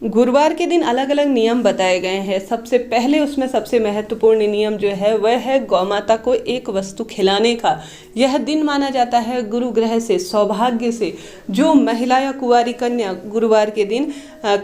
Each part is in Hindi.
गुरुवार के दिन अलग अलग नियम बताए गए हैं। सबसे पहले उसमें सबसे महत्वपूर्ण नियम जो है वह है गौमाता को एक वस्तु खिलाने का। यह दिन माना जाता है गुरु ग्रह से, सौभाग्य से। जो महिला या कुंवारी कन्या गुरुवार के दिन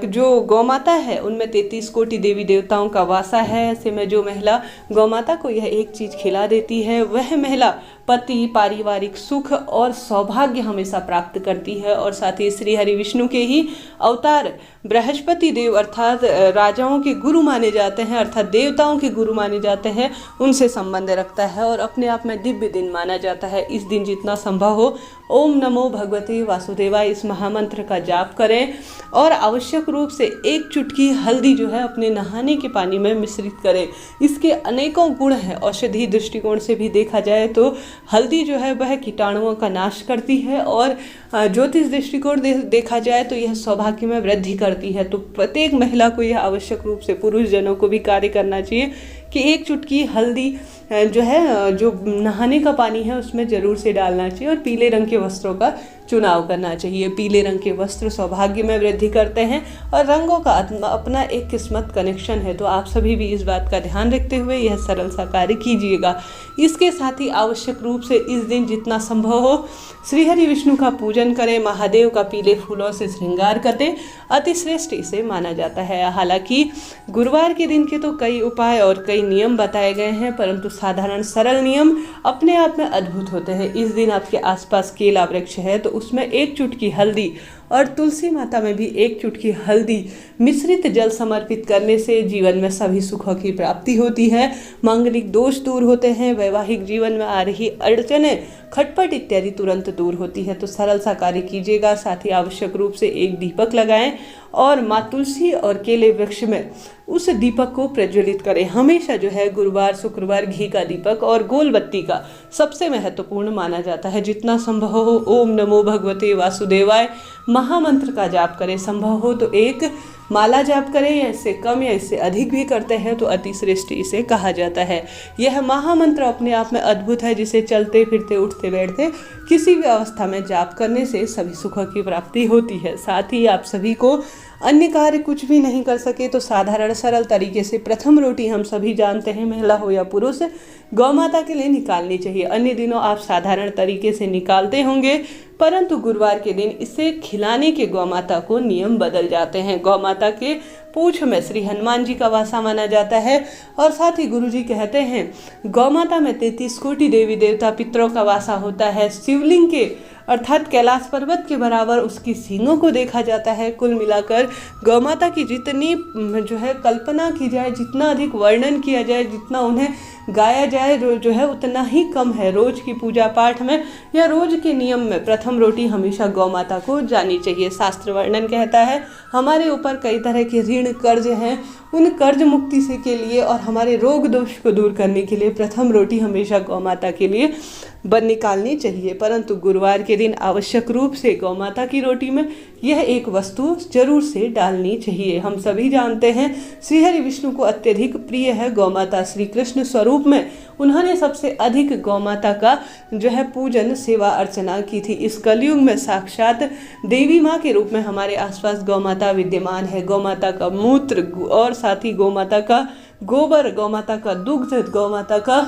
जो गौमाता है उनमें 33 कोटि देवी देवताओं का वासा है। ऐसे में जो महिला गौमाता को यह एक चीज खिला देती है वह महिला पति, पारिवारिक सुख और सौभाग्य हमेशा प्राप्त करती है। और साथ ही श्री हरि विष्णु के ही अवतार बृहस्पति देव अर्थात राजाओं के गुरु माने जाते हैं, अर्थात देवताओं के गुरु माने जाते हैं, उनसे संबंध रखता है और अपने आप में दिव्य दिन माना जाता है। इस दिन जितना संभव हो ओम नमो भगवते वासुदेवाय इस महामंत्र का जाप करें और आवश्यक रूप से एक चुटकी हल्दी जो है अपने नहाने के पानी में मिश्रित करें। इसके अनेकों गुण हैं। औषधि दृष्टिकोण से भी देखा जाए तो हल्दी जो है वह कीटाणुओं का नाश करती है और ज्योतिष दृष्टिकोण देखा जाए तो यह सौभाग्य में वृद्धि करती है। तो प्रत्येक महिला को यह आवश्यक रूप से, पुरुष जनों को भी कार्य करना चाहिए कि एक चुटकी हल्दी जो है जो नहाने का पानी है उसमें जरूर से डालना चाहिए और पीले रंग के वस्त्रों का चुनाव करना चाहिए। पीले रंग के वस्त्र सौभाग्य में वृद्धि करते हैं और रंगों का अपना एक किस्मत कनेक्शन है। तो आप सभी भी इस बात का ध्यान रखते हुए यह सरल सा कार्य कीजिएगा। इसके साथ ही आवश्यक रूप से इस दिन जितना संभव हो श्री हरि विष्णु का पूजन करें, महादेव का पीले फूलों से श्रृंगार करें, अति श्रेष्ठ इसे माना जाता है। हालांकि गुरुवार के दिन के तो कई उपाय और कई नियम बताए गए हैं, परंतु साधारण सरल नियम अपने आप में अद्भुत होते हैं। इस दिन आपके आसपास केला वृक्ष है तो उसमें एक चुटकी हल्दी और तुलसी माता में भी एक चुटकी हल्दी मिश्रित जल समर्पित करने से जीवन में सभी सुखों की प्राप्ति होती है, मांगलिक दोष दूर होते हैं, वैवाहिक जीवन में आ रही अड़चनें, खटपट इत्यादि तुरंत दूर होती है। तो सरल सा कार्य कीजिएगा। साथ ही आवश्यक रूप से एक दीपक लगाएं और माँ तुलसी और केले वृक्ष में उस दीपक को प्रज्वलित करें। हमेशा जो है गुरुवार शुक्रवार घी का दीपक और गोल बत्ती का सबसे महत्वपूर्ण माना जाता है। जितना संभव हो ओम नमो भगवते वासुदेवाय महामंत्र का जाप करें। संभव हो तो एक माला जाप करें, या इससे कम या इससे अधिक भी करते हैं तो अति श्रेष्ठ इसे कहा जाता है। यह महामंत्र अपने आप में अद्भुत है, जिसे चलते फिरते उठते बैठते किसी भी अवस्था में जाप करने से सभी सुखों की प्राप्ति होती है। साथ ही आप सभी को अन्य कार्य कुछ भी नहीं कर सके तो साधारण सरल तरीके से प्रथम रोटी हम सभी जानते हैं, महिला हो या पुरुष, गौ माता के लिए निकालनी चाहिए। अन्य दिनों आप साधारण तरीके से निकालते होंगे, परंतु गुरुवार के दिन इसे खिलाने के गौ माता को नियम बदल जाते हैं। गौ माता के पूंछ में श्री हनुमान जी का वासा माना जाता है और साथ ही गुरु जी कहते हैं गौ माता में 33 कोटि देवी देवता पितरों का वासा होता है। शिवलिंग के अर्थात कैलाश पर्वत के बराबर उसकी सींगों को देखा जाता है। कुल मिलाकर गौ माता की जितनी जो है कल्पना की जाए, जितना अधिक वर्णन किया जाए, जितना उन्हें गाया जाए जो है उतना ही कम है। रोज की पूजा पाठ में या रोज के नियम में प्रथम रोटी हमेशा गौ माता को जानी चाहिए। शास्त्र वर्णन कहता है हमारे ऊपर कई तरह के ऋण कर्ज हैं, उन कर्ज मुक्ति से के लिए और हमारे रोग दोष को दूर करने के लिए प्रथम रोटी हमेशा गौ माता के लिए निकालनी चाहिए। परंतु गुरुवार के दिन आवश्यक रूप से गौ माता की रोटी में यह एक वस्तु जरूर से डालनी चाहिए। हम सभी जानते हैं श्री हरि विष्णु को अत्यधिक प्रिय है गौ माता। श्री कृष्ण स्वरूप में उन्होंने सबसे अधिक गौ माता का जो है पूजन सेवा अर्चना की थी। इस कलयुग में साक्षात देवी माँ के रूप में हमारे आसपास गौ माता विद्यमान है। गौ माता का मूत्र और साथ ही गौ माता का गोबर, गौ माता का दुग्ध, गौ माता का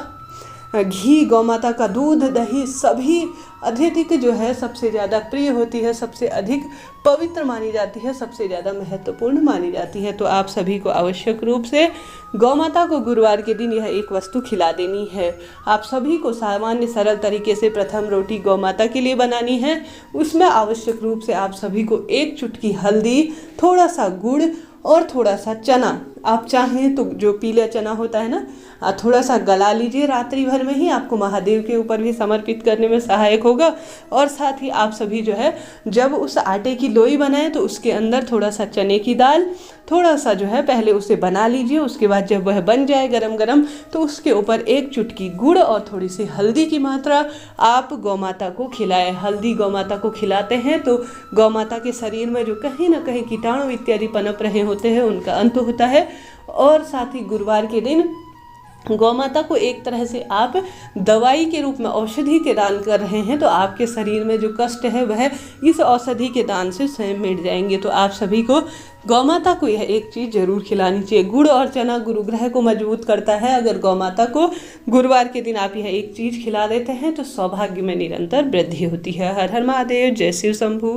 घी, गौ माता का दूध, दही सभी अत्यधिक जो है सबसे ज़्यादा प्रिय होती है, सबसे अधिक पवित्र मानी जाती है, सबसे ज़्यादा महत्वपूर्ण मानी जाती है। तो आप सभी को आवश्यक रूप से गौ माता को गुरुवार के दिन यह एक वस्तु खिला देनी है। आप सभी को सामान्य सरल तरीके से प्रथम रोटी गौ माता के लिए बनानी है। उसमें आवश्यक रूप से आप सभी को एक चुटकी हल्दी, थोड़ा सा गुड़ और थोड़ा सा चना, आप चाहें तो जो पीला चना होता है ना, थोड़ा सा गला लीजिए। रात्रि भर में ही आपको महादेव के ऊपर भी समर्पित करने में सहायक होगा। और साथ ही आप सभी जो है जब उस आटे की लोई बनाएं तो उसके अंदर थोड़ा सा चने की दाल, थोड़ा सा जो है पहले उसे बना लीजिए। उसके बाद जब वह बन जाए गरम गरम तो उसके ऊपर एक चुटकी गुड़ और थोड़ी सी हल्दी की मात्रा आप गौ माता को खिलाएं। हल्दी गौ माता को खिलाते हैं तो गौ माता के शरीर में जो कहीं ना कहीं कीटाणु इत्यादि पनप रहे होते हैं उनका अंत होता है। और साथ ही गुरुवार के दिन गौ माता को एक तरह से आप दवाई के रूप में, औषधि के दान कर रहे हैं, तो आपके शरीर में जो कष्ट है वह इस औषधि के दान से स्वयं मिट जाएंगे। तो आप सभी को गौ माता को यह एक चीज़ जरूर खिलानी चाहिए। गुड़ और चना गुरु ग्रह को मजबूत करता है। अगर गौ माता को गुरुवार के दिन आप यह एक चीज़ खिला देते हैं तो सौभाग्य में निरंतर वृद्धि होती है। हर हर महादेव, जय शिव शंभू।